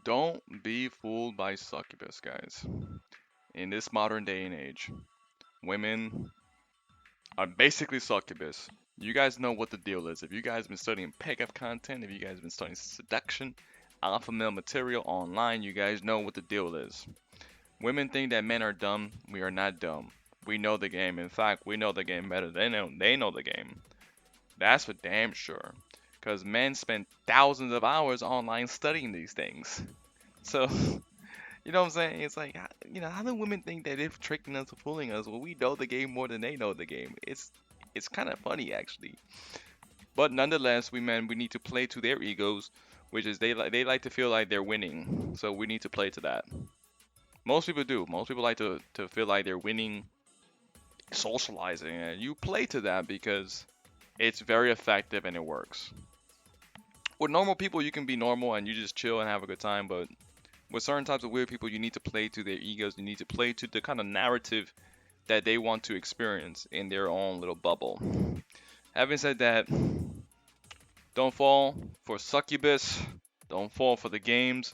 Don't be fooled by succubus, guys. In this modern day and age, women are basically succubus. You guys know what the deal is. If you guys been studying pickup content, if you guys been studying seduction, alpha male material online, you guys know what the deal is. Women think that men are dumb. We are not dumb. We know the game. In fact, we know the game better than they know the game. That's for damn sure. Because men spend thousands of hours online studying these things. So, you know what I'm saying? It's like, how do women think that they're tricking us or fooling us when we know the game more than they know the game? It's kind of funny actually. But nonetheless, we need to play to their egos, which is they like to feel like they're winning. So we need to play to that. Most people do. Most people like to feel like they're winning, socializing, and you play to that because it's very effective and it works. With normal people, you can be normal and you just chill and have a good time, but with certain types of weird people, you need to play to their egos. You need to play to the kind of narrative that they want to experience in their own little bubble. Having said that, don't fall for succubus. Don't fall for the games.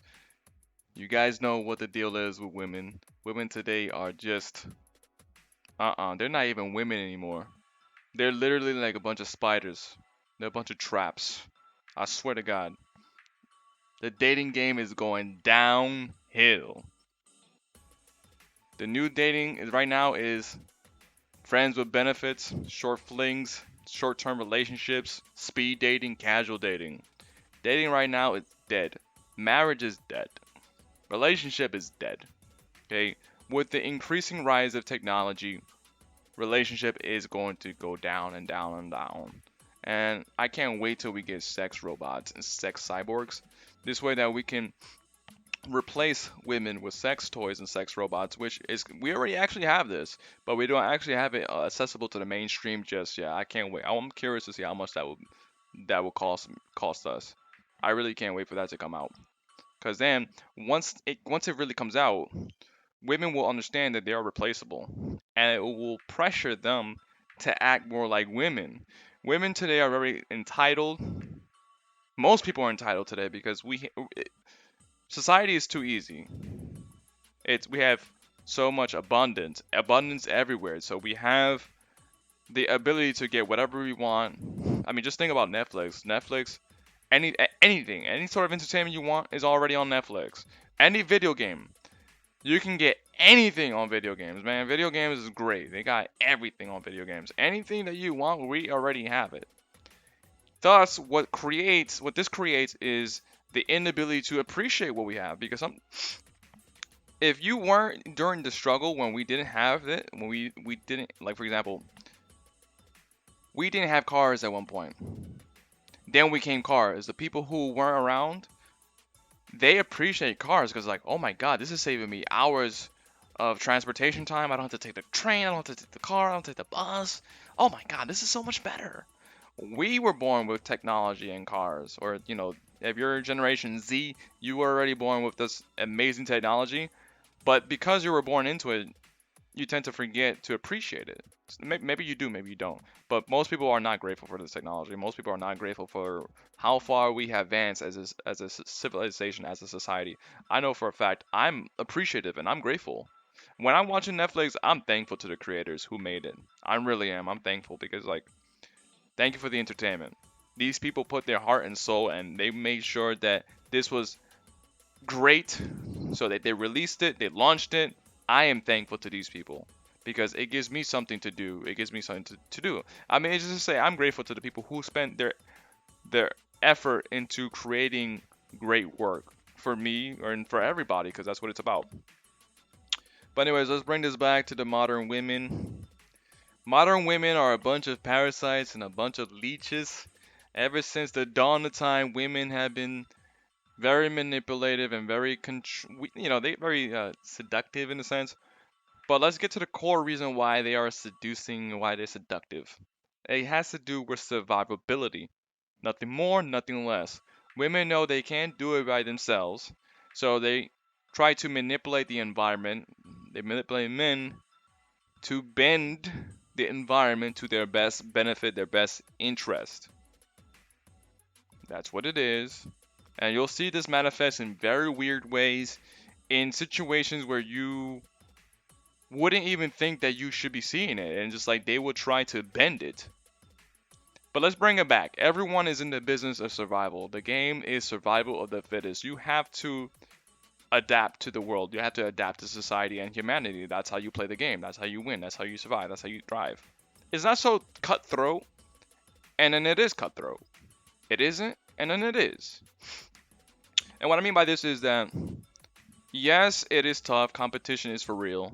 You guys know what the deal is with women. Women today are just, they're not even women anymore. They're literally like a bunch of spiders. They're a bunch of traps. I swear to God. The dating game is going downhill. The new dating is right now is friends with benefits, short flings, short-term relationships, speed dating, casual dating. Dating right now is dead. Marriage is dead. Relationship is dead. Okay? With the increasing rise of technology, relationship is going to go down and down and down. And I can't wait till we get sex robots and sex cyborgs. This way that we can replace women with sex toys and sex robots, which is we already actually have this, but we don't actually have it accessible to the mainstream just yet. I can't wait. I'm curious to see how much that will cost us. I really can't wait for that to come out. Cause then once it really comes out, women will understand that they are replaceable, and it will pressure them to act more like women. Women today are very entitled. Most people are entitled today because society is too easy. We have so much abundance everywhere. So we have the ability to get whatever we want. I mean, just think about Netflix. Netflix, anything, any sort of entertainment you want is already on Netflix. Any video game, you can get anything on video games, man. Video games is great. They got everything on video games. Anything that you want, we already have it. Thus, what this creates is the inability to appreciate what we have because if you weren't during the struggle when we didn't have it, when we didn't, like for example, we didn't have cars at one point. Then we came cars. The people who weren't around, they appreciate cars because like, oh my god, this is saving me hours of transportation time. I don't have to take the train. I don't have to take the car. I don't take the bus. Oh my god, this is so much better. We were born with technology and cars, or if you're Generation Z, you were already born with this amazing technology. But because you were born into it, you tend to forget to appreciate it. Maybe you do, maybe you don't. But most people are not grateful for this technology. Most people are not grateful for how far we have advanced as a civilization, as a society. I know for a fact I'm appreciative and I'm grateful. When I'm watching Netflix, I'm thankful to the creators who made it. I really am. I'm thankful because like, thank you for the entertainment. These people put their heart and soul and they made sure that this was great so that they released it, they launched it. I am thankful to these people because it gives me something to do. It gives me something to do. I mean, it's just to say I'm grateful to the people who spent their effort into creating great work for me and for everybody because that's what it's about. But anyways, let's bring this back to the modern women. Modern women are a bunch of parasites and a bunch of leeches. Ever since the dawn of time, women have been very manipulative and very they very seductive in a sense. But let's get to the core reason why they are seducing and why they're seductive. It has to do with survivability. Nothing more, nothing less. Women know they can't do it by themselves, so they try to manipulate the environment. They manipulate men to bend the environment to their best benefit, their best interest. That's what it is. And you'll see this manifest in very weird ways in situations where you wouldn't even think that you should be seeing it, and just like they will try to bend it. But let's bring it back. Everyone is in the business of survival. The game is survival of the fittest. You have to adapt to the world. You have to adapt to society and humanity. That's how you play the game. That's how you win. That's how you survive. That's how you thrive. It's not so cutthroat, and then it is cutthroat. It isn't, and then it is. And what I mean by this is that, yes, it is tough. Competition is for real.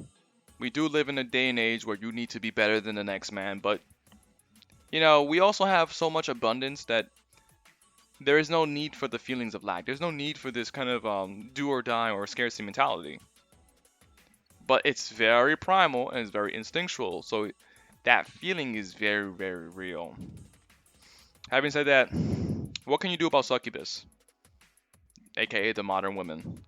We do live in a day and age where you need to be better than the next man, but you know, we also have so much abundance that there is no need for the feelings of lack. There's no need for this kind of do or die or scarcity mentality. But it's very primal and it's very instinctual. So that feeling is very, very real. Having said that, what can you do about Succubus, aka the modern women?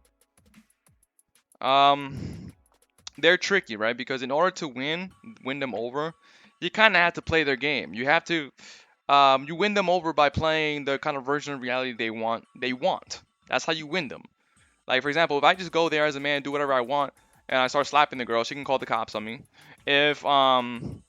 They're tricky, right? Because in order to win them over, you kind of have to play their game. You have to, you win them over by playing the kind of version of reality they want. That's how you win them. Like, for example, if I just go there as a man, do whatever I want, and I start slapping the girl, she can call the cops on me. If I'm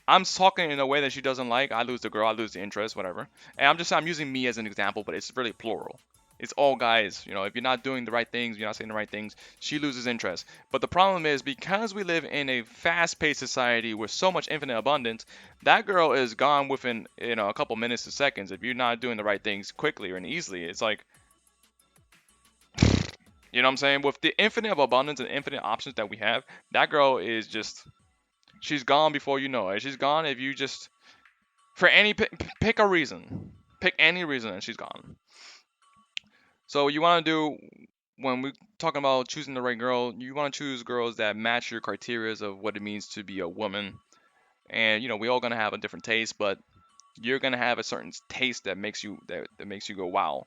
talking in a way that she doesn't like, I lose the girl, I lose the interest, whatever. And I'm using me as an example, but it's really plural. It's all guys. You know, if you're not doing the right things, you're not saying the right things, she loses interest. But the problem is, because we live in a fast-paced society with so much infinite abundance, that girl is gone within, you know, a couple minutes to seconds. If you're not doing the right things quickly and easily, it's like, you know what I'm saying? With the infinite of abundance and infinite options that we have, that girl is just, she's gone before you know it. She's gone if you just, for any, pick a reason. Pick any reason and she's gone. So what you want to do when we're talking about choosing the right girl, you want to choose girls that match your criteria of what it means to be a woman. And you know, we all gonna have a different taste, but you're gonna have a certain taste that makes you that makes you go wow.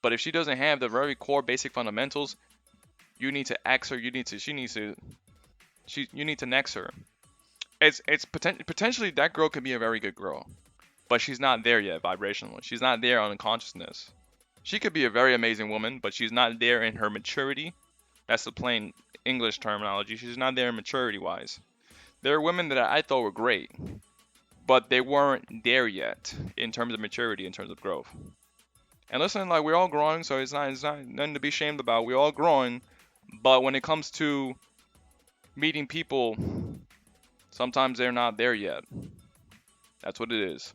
But if she doesn't have the very core basic fundamentals, you need to ax her. You need to next her. It's potentially that girl could be a very good girl, but she's not there yet vibrationally. She's not there on consciousness. She could be a very amazing woman, but she's not there in her maturity. That's the plain English terminology. She's not there maturity-wise. There are women that I thought were great, but they weren't there yet in terms of maturity, in terms of growth. And listen, like, we're all growing, so it's not nothing to be ashamed about. We're all growing, but when it comes to meeting people, sometimes they're not there yet. That's what it is.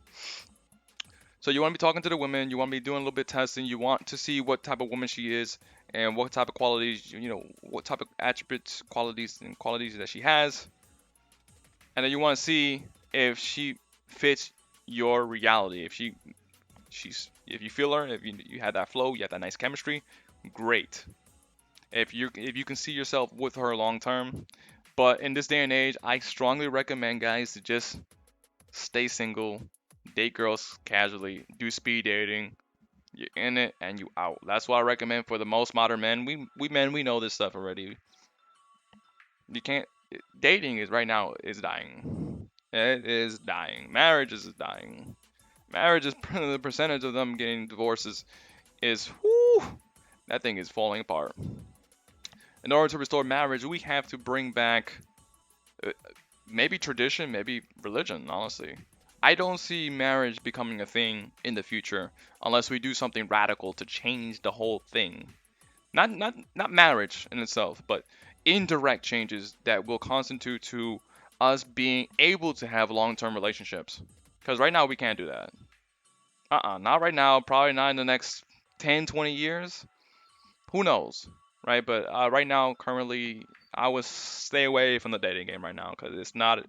So you want to be talking to the women, you want to be doing a little bit of testing, you want to see what type of woman she is and what type of qualities, you know, what type of attributes, qualities that she has. And then you want to see if she fits your reality. If you feel her, if you have that flow, you have that nice chemistry, great. If you can see yourself with her long term. But in this day and age, I strongly recommend guys to just stay single, date girls casually, do speed dating. You're in it and you out. That's what I recommend for the most modern men. We know this stuff already. You can't. Dating is right now is dying. It is dying. Marriage is dying. Marriage is the percentage of them getting divorces is whoo, that thing is falling apart. In order to restore marriage, we have to bring back maybe tradition, maybe religion, honestly. I don't see marriage becoming a thing in the future unless we do something radical to change the whole thing. Not marriage in itself, but indirect changes that will constitute to us being able to have long-term relationships. Because right now we can't do that. Not right now. Probably not in the next 10, 20 years. Who knows, right? But right now, currently, I would stay away from the dating game right now because it's not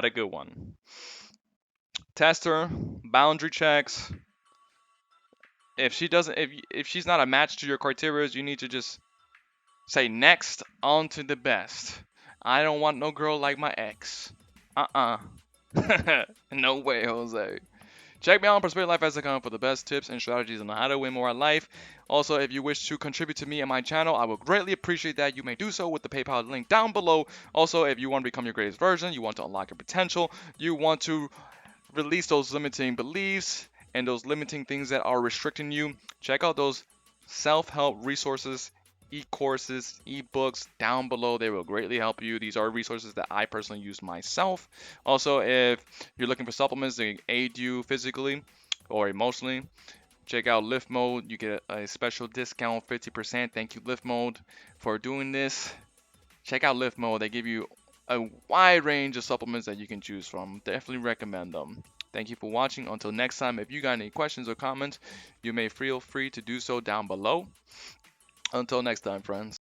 a good one. Tester, boundary checks. If she's not a match to your criteria, you need to just say next, on to the best. I don't want no girl like my ex. No way, Jose. Check me out on ProsperityLifeAs.com for the best tips and strategies on how to win more in life. Also, if you wish to contribute to me and my channel, I would greatly appreciate that. You may do so with the PayPal link down below. Also, if you want to become your greatest version, you want to unlock your potential, you want to release those limiting beliefs, and those limiting things that are restricting you, check out those self-help resources, e-courses, e-books down below. They will greatly help you. These are resources that I personally use myself. Also, if you're looking for supplements that aid you physically or emotionally, check out Lift Mode. You get a special discount, 50%. Thank you, Lift Mode, for doing this. Check out Lift Mode. They give you a wide range of supplements that you can choose from. Definitely recommend them. Thank you for watching. Until next time, if you got any questions or comments, you may feel free to do so down below. Until next time, friends.